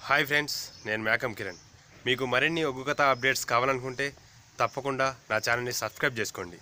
Hi friends, నేను మేకం కిరణ్. మీకు మరిన్ని ఒగ్గు కథ అప్డేట్స్ కావాలనుకుంటే తప్పకుండా నా ఛానల్ని సబ్స్క్రైబ్ చేసుకోండి.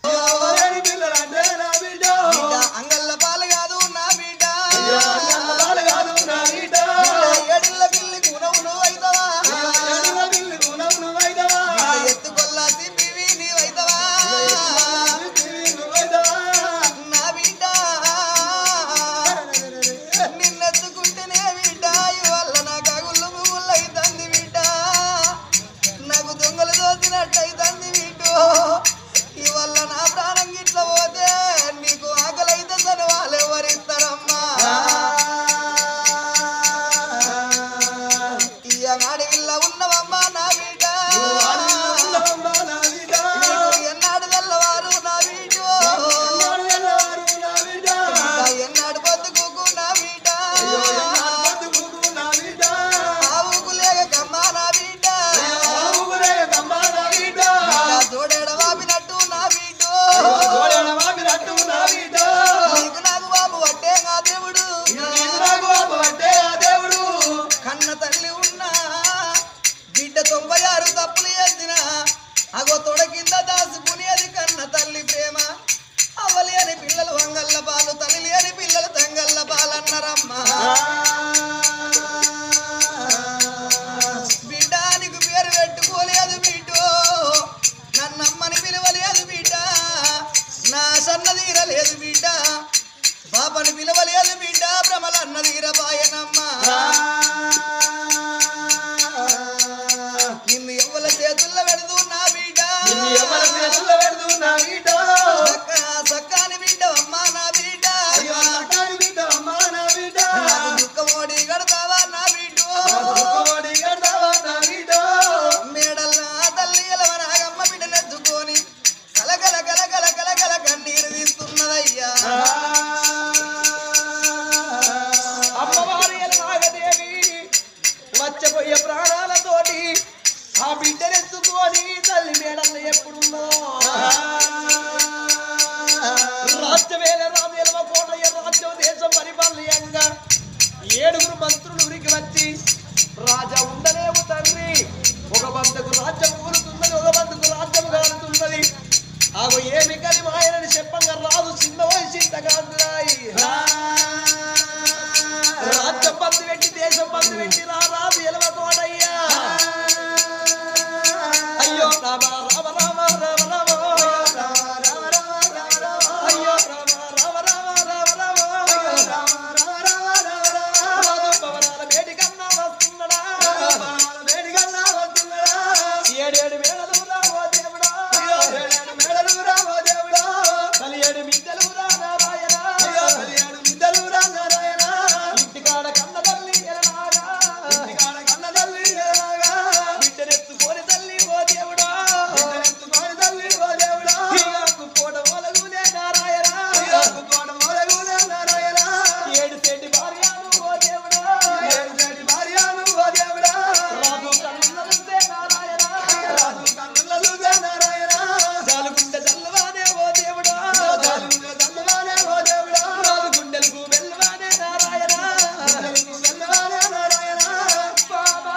పాపని పిలవలేదు బిడ్డ భ్రమలన్న తీరబాయనమ్మ నిన్ను ఎవల చేతుల్లో పెడుతున్నా బిడ్డ సక్కాని బిడ్డ అమ్మా నా బిడ్డ దుఃఖమోడి కడతావా నా బిడ్డ మేడల్లా తల్లి ఎలవనాగమ్మ బిడ్డ నెత్తుకొని కలగల కలగల కలగల కన్నీరు తీస్తున్నదయ్యా. వచ్చపోయే ప్రాణాలతోటి ఆ బిడ్డనెత్తుకొని తల్లి మేడల్లో ఎప్పుడున్నదో రాజ్యవేల రాజేలవ కోటయ్య రాజ్యం దేశం పరిపాలనీయంగా 7 మంత్రులు ఉరికి వచ్చి రాజా ఉండలేవు తండ్రి, ఒక బంధకు రాజ్యం కూలుతున్నది, ఒక బంధకు రాజ్యం కాలుతున్నది, ఆగో ఏమి కలి మాయనని చెప్పంగా రాదు చిన్న వయసు ఇంతగాంతురాయి రాజ్యం బంధు పెట్టి దేశం బంధు పెట్టి రాజు ఎలవ కోటయ్యా. అయ్యో రామ రామ రామ రామ రామ అయ్యో రామ రామ రామ రామ రామ భవనాల వేడి కన్నా వస్తున్నాడా, ఏడేడు మేడలు రావో దేవుడా, మేడలు రావో దేవుడా, 17 మిద్దెలు రా నారాయణ, 17 మిద్దెలు రా నారాయణ, ఇంటికాడ కన్న తల్లి ఎలనాగా, ఇంటికాడ కన్న తల్లి ఎలనాగా, బిడ్డనెత్తుకొని తల్లి ఓ దేవుడా, బిడ్డనెత్తుకొని తల్లి ఓ దేవుడా, కోట మొలగునే నారాయణ, కోట మొలగునే నారాయణ, 7 సేటి భార్యను ఓ దేవుడా, 7 సేటి భార్యను ఓ దేవుడా, రాజు కన్నులలుదే నారాయణ, రాజు కన్నులలుదే నారాయణ, జాలుగుండె జల్లవానే ఓ దేవుడా, జాలుగుండె జల్లవానే ఓ దేవుడా, రాజు గుండెలకు వెల్లవానే నారాయణ, గుండెలకు వెల్లవానే నారాయణ, బాబా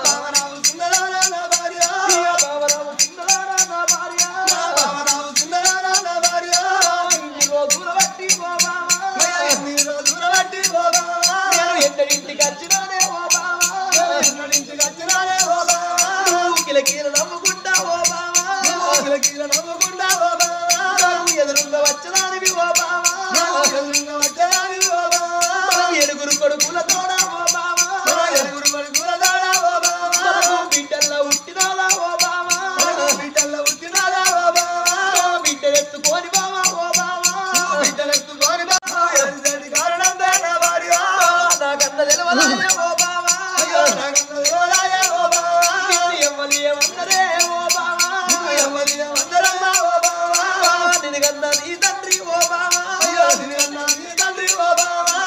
బావరావు సుందరారా నా భార్య, బావరావు సుందరారా నా భార్య, బావరావు సుందరారా నా భార్య, ఇన్ని రోజులు బట్టి ఓ బావా, ఇన్ని రోజులు బట్టి ఓ బావా, నేను ఎన్నడింటికి వచ్చినానే ఓ బావా, ఎన్నడింటికి వచ్చినానే ఓ బావా, కిలకీల నవ్వుకుంటా ఓ బావా, కిలకీల నవ్వుకుంటా ఓ బావా, ఎదురుగా వచ్చనానివి ఓ బావా, ఎదురుగా వచ్చనానివి ఓ బావా, 7 కొడుకులతోడా ఓ బావా, 7 కొడుకులతోడా ఓ బావా, బిడ్డల్లో ఉట్టినాలా ఓ బావా, బిడ్డల్లో ఉట్టినాలా ఓ బావా, బిడ్డలెత్తుకొని బావా ఓ బావా, బిడ్డలెత్తుకొని బావా, ఎంతటి కారణందే నా భార్య, నాకన్న తెలవలాయ ఓ బావా, నాకన్న తెలవలాయ ఓ బావా, ఎవ్వరు ఏమన్నరే ఓ బావా, ఎవ్వరు ఏమన్నరమ్మా ఓ బావా, నిన్నుగన్న నీ తండ్రి ఓ బావా, నిన్నుగన్న నీ తండ్రి ఓ బావా,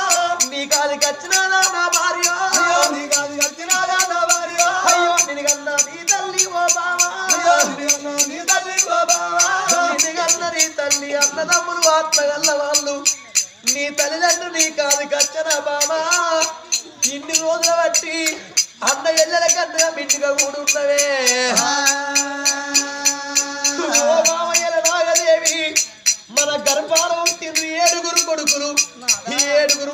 నీ కాదికి వచ్చినాదా నా భార్య, నీ కాదికి వచ్చినాదా నా భార్య, అయ్యో నిన్నుగన్న నీ తల్లి ఓ బావా, నిన్నుగన్న నీ తల్లి ఓ బావా, నిన్నుగన్న నీ తల్లి నీ అన్నదమ్ములు ఆత్మగల్ల వాళ్ళు నీ తల్లిదండ్రులు నీ కాదు కచ్చనా బామా ఇన్ని రోజుల బట్టి అన్న ఎల్లెల కన్నా మింటిగా కూడున్నవే ఓ మామయ్యల నాగదేవి మన గర్భాల పుట్టింది 7 కొడుకులు ఈ 7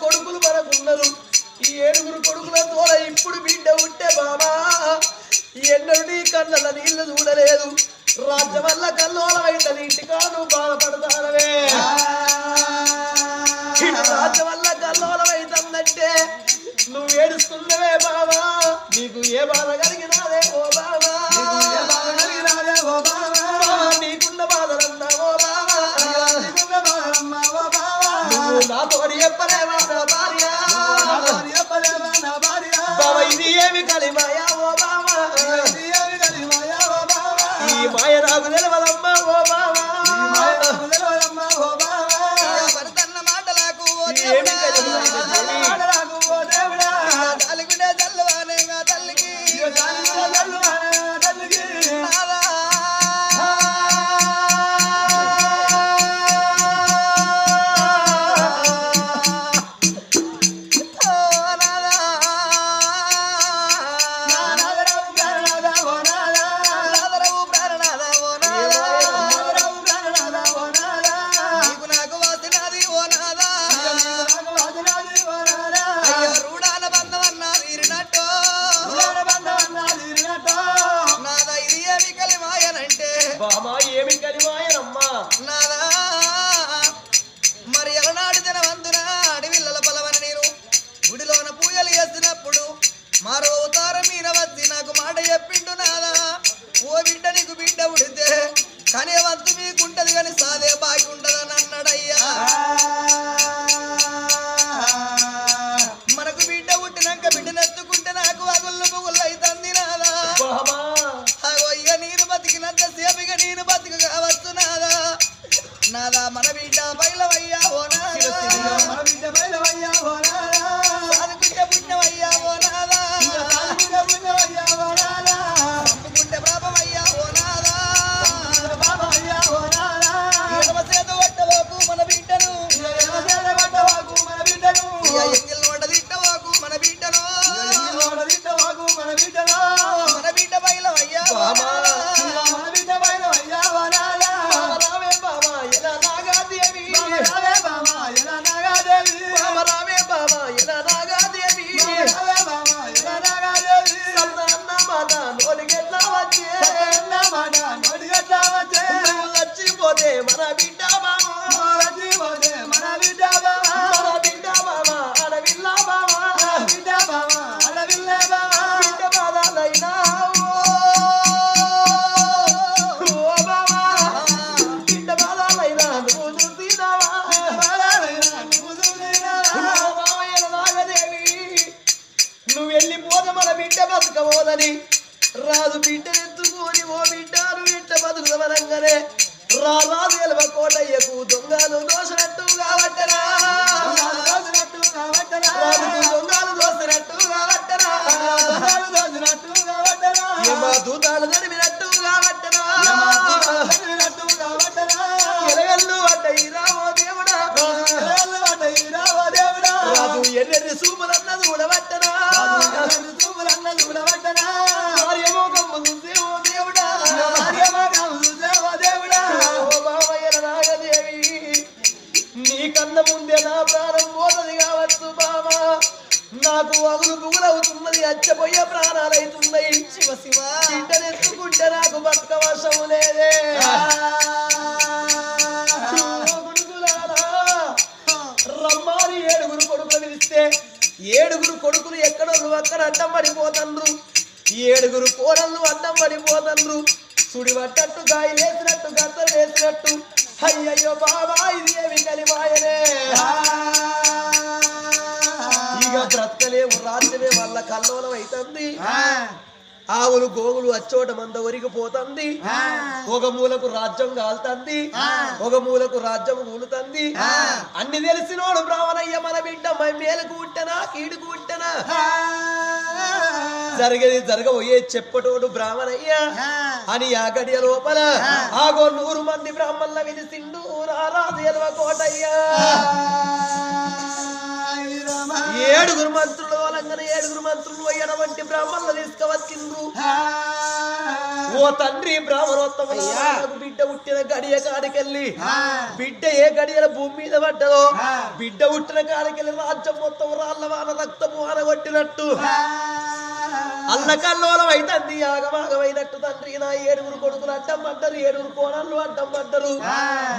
కొడుకులు మనకున్నారు ఈ 7 కొడుకుల ద్వారా ఇప్పుడు బిడ్డ ఉంటే బామా ఎన్నడూ నీ కళ్ళ నీళ్లు చూడలేదు రాజ్యం వల్ల కల్లోలమైతే ఇంటికా నువ్వు బాధపడతానవే రాజ్యం వల్ల కల్లోలమైతుందంటే నువ్వు ఏడుస్తున్నవే బాబా నీకు ఏ బాధ కలిగినాదే ఓ బాబా నీకున్న బాధలన్నా ఓ బాబా నువ్వు నాతోడి చెప్పలేవా నా భార్య బాబా ఇది ఏమి కలిమాయా ఓ బాబా ఈ మాయ నాకు తెలవదమ్మా ఓ బాబా ఏమి బామా ఏమి కలిమాయనమ్మా నాదా మరి ఎలనాడు దినవంతున అడవిళ్ళ పలవని నేను గుడిలోన పూజలు చేసినప్పుడు మరో అవతారం మీన వచ్చి నాకు మాట చెప్పిండు నాదా ఓ బిడ్డ నీకు బిడ్డ ఉడితే కనే వంతు మీకుంటది కానీ సాదే బాకి ఉండదని అన్నాడయ్యా మనకు బిడ్డ పుట్టినాక బిడ్డనెత్తుకుంటే నాకు అగుళ్ళు పుగుళ్ళు అవుతుంది నాదా అయ్య నేను బతికినంత సేపుగా నేను బతిక కావచ్చు నాదా నాదా మన బిడ్డ బయలవయ్యా ఓ నాదా సాదుకుంటే పుణ్యమయ్యా ఓ నాదా పంపుకుంటే పాపమయ్యా ఓ నాదా ఎడమ చేత పట్టవాకు మన బిడ్డను ఎంగిల్ నోట తిట్టవాకు మన బిడ్డను మన బిడ్డ బయలవయ్యా చచ్చిపోతే మన బిడ్డ బామా మన బిడ్డ బామా అడవిల్లా బామా బిడ్డ బామా అడవిల్లే బామా బిడ్డ బాధలైనా ఓ బామా బిడ్డ బాధలైనా నువ్వు చూసినావా నాగదేవి నువ్వు వెళ్ళిపోతే మన బిడ్డ బతకబోదని రాజు బిడ్డనెత్తుకొని ఓ బిడ్డ నువ్వు ఇంట బతుకుదమనంగానే రాజు ఎలవ కోటయ్యకు దొంగలు దోసినట్టు కాబట్టరా దొంగలు దోసినట్టు కాబట్టరా ఏమా దూతాలు నడిమినట్టు కాబట్టరా ఎలగల్లు అడ్డయిరా ఓ దేవుడా రాజు ఎన్నెన్ని సూపులన్నది ఉడబట్టరా భార్యమో కమ్ము చూసే ఓ దేవుడా నాగదేవి నీ కన్న ముందే నా ప్రాణం పోతుంది కావచ్చు బామా నాకు అగులు పుగులవుతున్నది అచ్చపోయే ప్రాణాలైతున్నాయి శివ శివ ఇంటనెత్తుకుంటే నాకు బతకవశం లేదే రమ్మాని 7 కొడుకులు పిలిస్తే 7 కొడుకులు ఎక్కడోళ్ళు అక్కడ అడ్డం పడిపోతండ్రు 7 కోడళ్ళు అడ్డం పడిపోతండ్రు సుడి పట్టట్టు గాయలేసినట్టు గద్దలు వేసినట్టు అయ్యయ్యో బాబా ఇది ఏమి కలిమాయనే ఇక బ్రతకలేవు రాజ్యమే వాళ్ళ కల్లోలం అవుతుంది ఆవులు గోగులు అచ్చోట మంద ఒరిగిపోతుంది ఒక మూలకు రాజ్యం కాలుతుంది ఒక మూలకు రాజ్యం కూలుతుంది అన్ని తెలిసినోడు బ్రాహ్మణయ్య మన బిడ్డ మేలుకు ఉట్టనా కీడుకు ఉట్టనా జరిగేది జరగబోయే చెప్పటోడు బ్రాహ్మణయ్య అని ఆ గడియ లోపల ఆగో 100 మంది బ్రాహ్మణుల వినిసిండు రారాజు ఎలవ కోటయ్యా 7 మంత్రులు వలంగన 7 మంత్రులు అయ్యన వంటి బ్రాహ్మణులు తీసుకువచ్చిండ్రు ఓ తండ్రి బ్రాహ్మణోత్తములకు బిడ్డ పుట్టిన గడియ కాడికెళ్ళి బిడ్డ ఏ గడియల భూమి మీద పడ్డదో బిడ్డ పుట్టిన కాడికెళ్ళి రాజ్యం మొత్తం రాళ్ళ వాన రక్తపు వాన కొట్టినట్టు అల్లకల్లోలం అయితంది ఆగమాగమైనట్టు తండ్రి నా 7 కొడుకులు అడ్డం పడ్డరు 7 కోణాలు అడ్డం పడ్డరు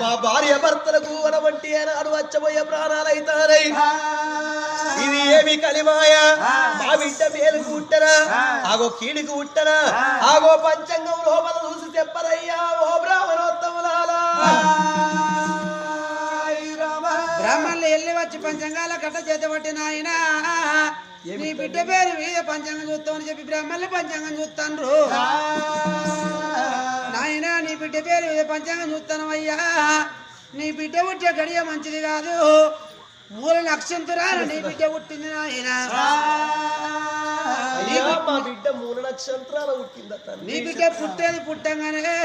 మా భార్య భర్తలకు వనవంటి ఏనాడు వచ్చబోయే ప్రాణాలు అయితారై ఇది ఏమి కలిమాయ మా బిడ్డ మేలుకు ఉట్టనా ఆగో కీడుకు ఉట్టనా ఆగో పంచంగం లోపల చూసి చెప్పరయ్యా ఓ బ్రాహ్మణోత్తములాలా బ్రాహ్మణులు వెళ్ళి వచ్చి పంచంగాల కట్ట చేతబట్టిన ఆయన నీ బిడ్డ పేరు మీద పంచాంగం చూస్తామని చెప్పి బ్రాహ్మణులు పంచాంగం చూస్తాండ్రు నాయన నీ బిడ్డ పేరు మీద పంచాంగం చూస్తాను అయ్యా నీ బిడ్డ పుట్టే గడియ మంచిది కాదు మూల నక్షత్రాలు నీ బిడ్డ పుట్టింది నాయన మా బిడ్డ 3 నక్షత్రాలు పుట్టిందట నీ బిడ్డ పుట్టేది పుట్టంగానే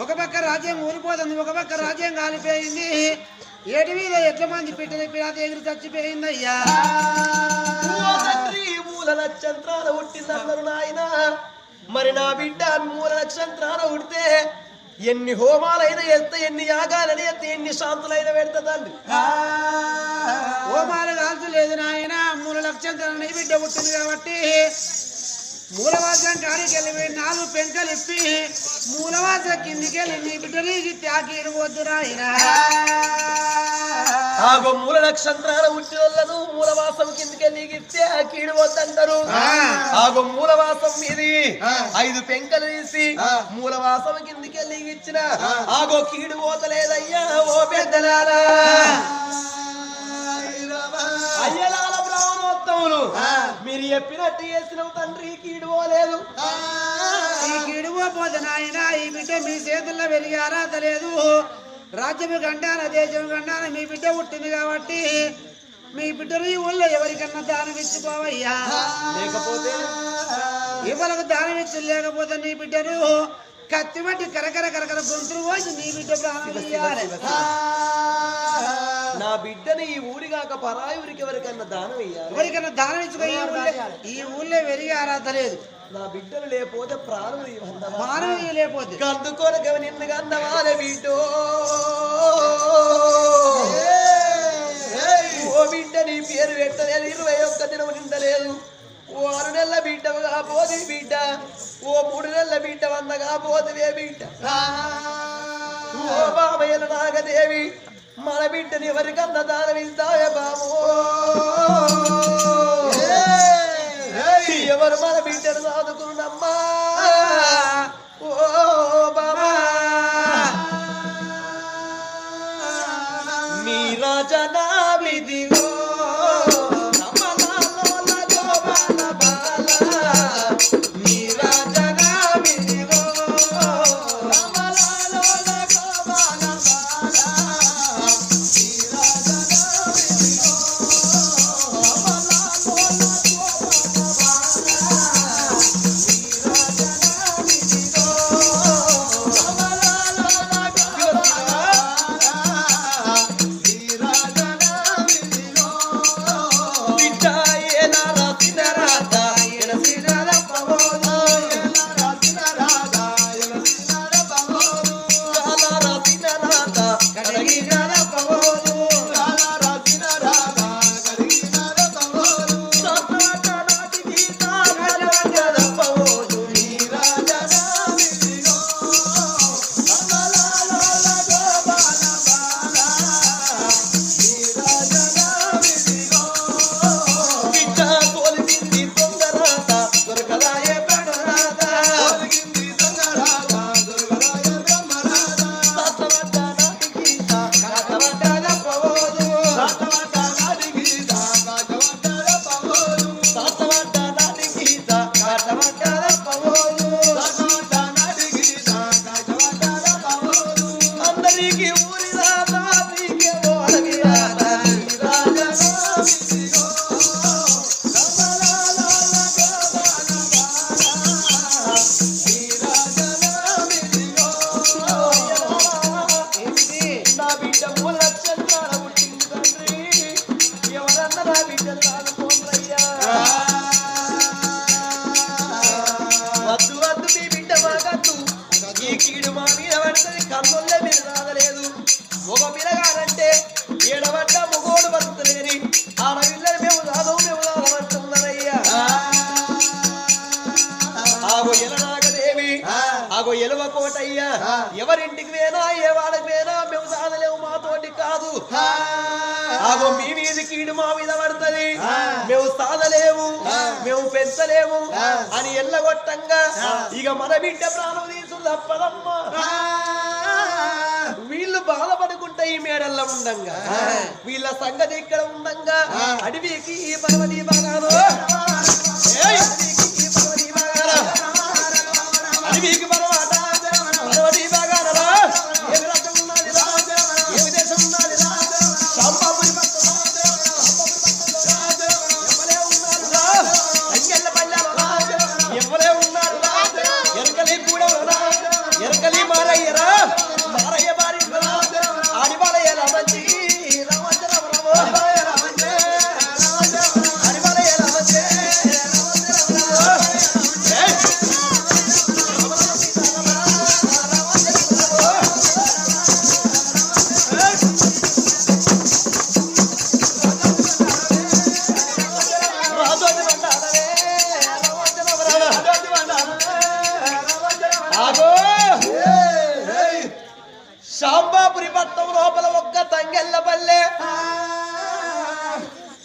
ఒక పక్క రాజ్యం ఊరిపోతుంది ఒక పక్క రాజ్యం కాలిపోయింది ఏటి మీద ఎట్ల మంది బిడ్డలు పిరాత ఎగిరి చచ్చిపోయింది అయ్యా మూల నక్షత్రాలు పుట్టిందన్నారు నాయన మరి నా బిడ్డ 3 నక్షత్రాలు పుడితే ఎన్ని హోమాలైనా ఎత్త ఎన్ని యాగాలని ఎత్త ఎన్ని శాంతులైనా పెడతా తండ్రి హోమాలు కాల్చలేదు నాయన 3 నక్షత్రాలు నీ బిడ్డ పుట్టింది కాబట్టి మూలవాసం కాడికి వెళ్ళి 4 పెంకలు ఇప్పి మూలవాస కిందికెళ్ళి నీ బిడ్డని త్యాగీరు వద్దు నాయన ఆగో మూల నక్షత్రాల ఉట్టినోళ్ళను మూలవాసం కిందికెళ్ళి ఇస్తే ఆ కీడు వద్దంటారు ఆగో మూలవాసం మీది 5 పెంకలు తీసి మూలవాసం కిందికెళ్ళి ఇచ్చిన ఆగో కీడు పోతలేదయ్యా ఓ పెద్దలారా అయ్యలాల బ్రాహ్మణోత్తములు మీరు చెప్పినట్టు చేసిన తండ్రి కీడు పోలేదు ఈ కీడు పోతే నాయన ఈ బిడ్డ మీ చేతుల్లో వెలిగి అర్హత లేదు రాజ్యము గండాన దేశం గండాన మీ బిడ్డ పుట్టింది కాబట్టి మీ బిడ్డలు ఈ ఊళ్ళో ఎవరికన్నా దానం ఇచ్చుకోవయ్యా లేకపోతే ఇవ్వలకు దానం ఇచ్చి లేకపోతే నీ బిడ్డను కత్తి బట్టి కరకర కరకర గొంతులు పోసి నీ బిడ్డ ప్రాణం తీయాలి. నా బిడ్డని ఈ ఊరి కాక పరాయి ఊరికి ఎవరికన్నా దానం ఇయ్యాలి ఎవరికన్నా దానం ఇచ్చుకో ఈ ఊళ్ళో వెలిగి అర్హత లేదు నా బిడ్డలు లేకపోతే ప్రాణం ప్రాణం లేకపోతే కందుకోనక నిన్ను కన్నవాల బిడ్డో ఓ బిడ్డ నీ పేరు పెట్టలేదు 21 దినం నిండలేదు ఓ 6 నెలల బిడ్డగా పోది బిడ్డ ఓ 3 నెలల బిడ్డ వందగా పోదివే బిడ్డ ఓ బాబయ్యల నాగదేవి మన బిడ్డని ఎవరికన్నా దానం ఇస్తావే బాబు ఎవరు మన బిడ్డను సాదుకున్నమ్మా ఓ బాబా నీ రాజనా విధిగో నీకి ఊరి రాదా నీకేమో అడవి రాదా నీ రాజా నా బిడ్డ మూల నక్షత్రాల పుట్టింది తండ్రి ఎవరన్నా నా బిడ్డలు కాదుకోమయ్యా వద్దు వద్దు మీ బిడ్డ మాకద్దు ఈ కీడు మా మీద పడుతుంది కన్నుల్లే మీరు రాదలేదు ఒక పిల్లగాడంటే ఏడబడ్డ మొగోడు బతుకులేని ఆడపిల్లలు మేము రాదంటున్నారయ్యా ఆగో ఎలనాగదేవి ఆగో ఎలువ కోటయ్యా ఎవరింటికి వేనా ఏ వాడికి వేనా మేము సాధలేము మాతోటి కాదు ఆగో మీ మీది కీడు మా మీద పడుతుంది మేము సాధలేము మేము పెంచలేము అని ఎల్లగొట్టంగా ఇక మన బిడ్డ ప్రాణం తీసుకు తప్పదమ్మా వీళ్ళు బాధపడుకుంటే ఈ మేడల్లో ఉండంగా వీళ్ళ సంగతి ఇక్కడ ఉండంగా అడవికి ఈ పర్వతీ భాగాలు అడవికి పర్వత పర్వతీ భాగాలలో ఏమి రాజ్యం ఉన్నది రా ఏమి దేశం ఉన్నది రా సాంబాపురి ఎవరే ఉన్నారు రా అంగెళ్ళ పల్లెలో రా ఎవరే ఉన్నారు రా ఎరకలి కూడా రా ఎరకలి మారయ్యరా మారయ్య బారి ఆడిపాలయ్యల మంచి శాంబాపురి పట్టణం లోపల ఒక్క తంగెళ్ళ పల్లె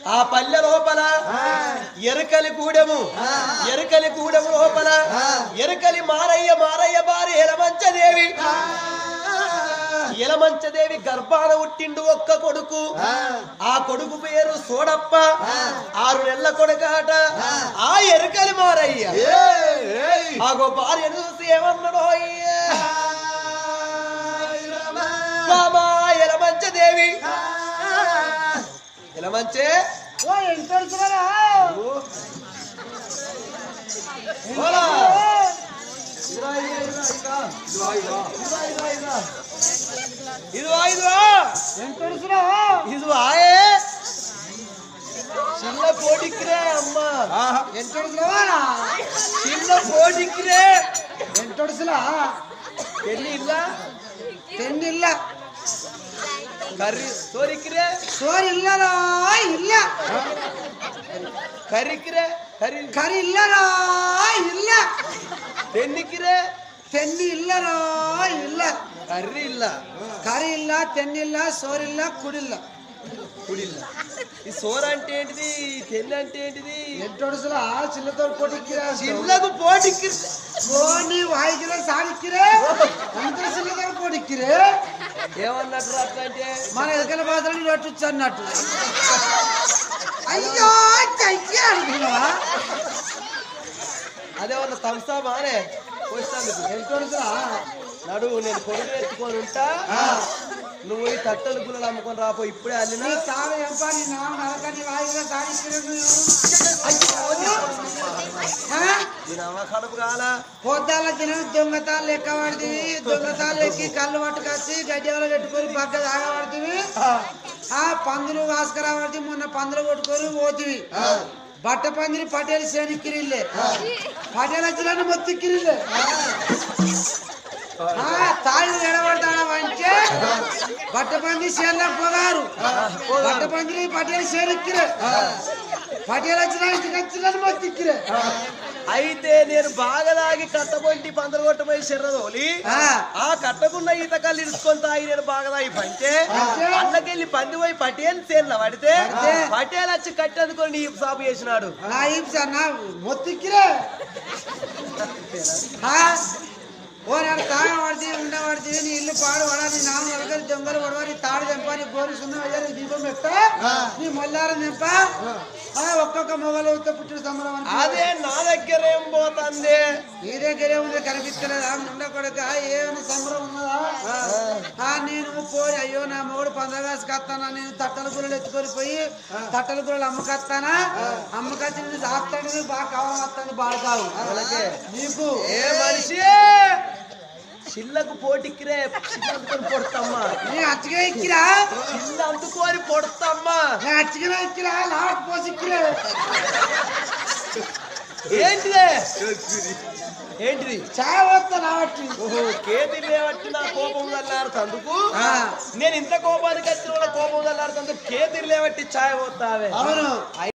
ఆ పల్లె లోపల ఎరకలి కూడెము లోపల ఎరకలి మారయ్య భార్య ఎలమంచదేవి గర్భాన పుట్టిండు ఒక్క కొడుకు ఆ కొడుకు పేరు సోడప్ప 6 నెలల కొడుకాట ఆ ఎరకలి మారయ్య ఆగో భార్యను చూసి ఏమన్నాడో బాబా ఎలమంచదేవి ఎలమంచే ఇది ఆయే చిన్న పోటీకిరే అమ్మా చిన్న పోటీకిరే తెన్నిల్ల కర్రీ సోరికిరే సోరిల్లరా ఇల్ల కర్రీకిరే కరి ఇల్లరా ఇల్ల తెన్నికిరే తెన్ని ఇల్లరా ఇల్ల కర్రీ ఇల్ల కరి ఇల్ల తెన్నిల్ల సోరిల్ల కుడిల్ల ఈ సోర అంటే ఏంటిది తెన్ని అంటే ఏంటిది ఎంటొడుసులా చిల్లతో పోటీకిరా చిల్లకు పోటీకి పోనీ వాయికిరే సాడికిరే అంత చిల్లతో పోటీకిరే ఏమన్నట్టు అట్లా అంటే మన ఎదకల బాధలు రొట్టొచ్చు అన్నట్టు అయ్యో చచ్చి అనుకున్నావా అదే వాళ్ళ తంసా బానే పోస్తాను ఎంటొడుసులా నడు నేను కొడుకు ఎత్తుకొని ఉంటా నువ్వు ఈ తట్టలు గుల్లలు అమ్ముకొని రాపో ఇప్పుడే అల్లినా చాలా ఏం పని నా నరకని వాయికిరే సాడికిరే దీని అమ్మ కడుపు కాలా పొద్దాల తిన దొంగతాలు లెక్క పడుతుంది దొంగతాలు ఎక్కి కళ్ళు పట్టుకొచ్చి గడ్డెవలో పెట్టుకొని పక్క తాగబడుతుంది ఆ పందులు వాసుకరా పడితే మొన్న పందులు కొట్టుకొని పోతివి బట్ట పందిరి పటేలు శనిక్కిరిల్లే పటేలు వచ్చిన మొత్తిక్కిరిల్లే తాళ్ళు ఎడబడతాడంటే బట్ట పంది చేర్ల పోగారు బట్ట పందిరి పటేలు శనిక్కిరే పటేలు వచ్చిన ఇంటికి వచ్చిన మొత్తిక్కిరే అయితే నేను బాగా తాగి కట్టబొంటి పందలు కొట్టబోయి శర్రదోలి ఆ కట్టకున్న ఈత కళ్ళు ఇరుచుకొని తాగి నేను బాగా తాగి పంటే అన్నకెళ్ళి పంది పోయి పటేల్ చేర్ల పడితే పటేల్ వచ్చి కట్టేందుకొని ఈ సాపు చేసినాడు నా మొత్తిక్కిరే ఓ నాడు తాగబడితే ఉండబడితే నీ ఇల్లు పాడు పడాలి నాన్న దొంగలు పడవని తాడు తెంపని గోరు సున్నా అయ్యారు దీపం పెట్ట నీ మొల్లారం తెంప ఒక్కొక్క మొగలు పుట్టిన సంబరం అదే నా దగ్గర ఏం పోతుంది నీ దగ్గరే ఉంది కనిపిస్తలేదా ఉండకూడక ఏమైనా సంబరం ఉన్నదా నేను పోయి అయ్యో నా మొగుడు పందగాసుకొస్తానా నేను తట్టల గుర్రలు ఎత్తుకొని పోయి తట్టల గుర్రలు అమ్మకస్తానా అమ్మకచ్చి నేను దాస్తాను బాగా కావాలి బాగా కావు నీకు ఏ మనిషి చిల్లకు పోటీకిరే చిల్ల అందుకొని పొడతామ్మా నీ అచ్చగా ఎక్కిరా చిల్ల అందుకొని పొడతామ్మా నీ అచ్చగా ఎక్కిరా లాట్ పోసి ఎక్కిరా ఏంటిదే ఏంటిది చాయ్ వస్తా నావట్టి ఓహో కేతి లేవట్టి నా కోపం చల్లారుతందుకు నేను ఇంత కోపానికి వచ్చిన కోపం చల్లారుతందుకు కేతి లేవట్టి ఛాయ్ పోతావే అవును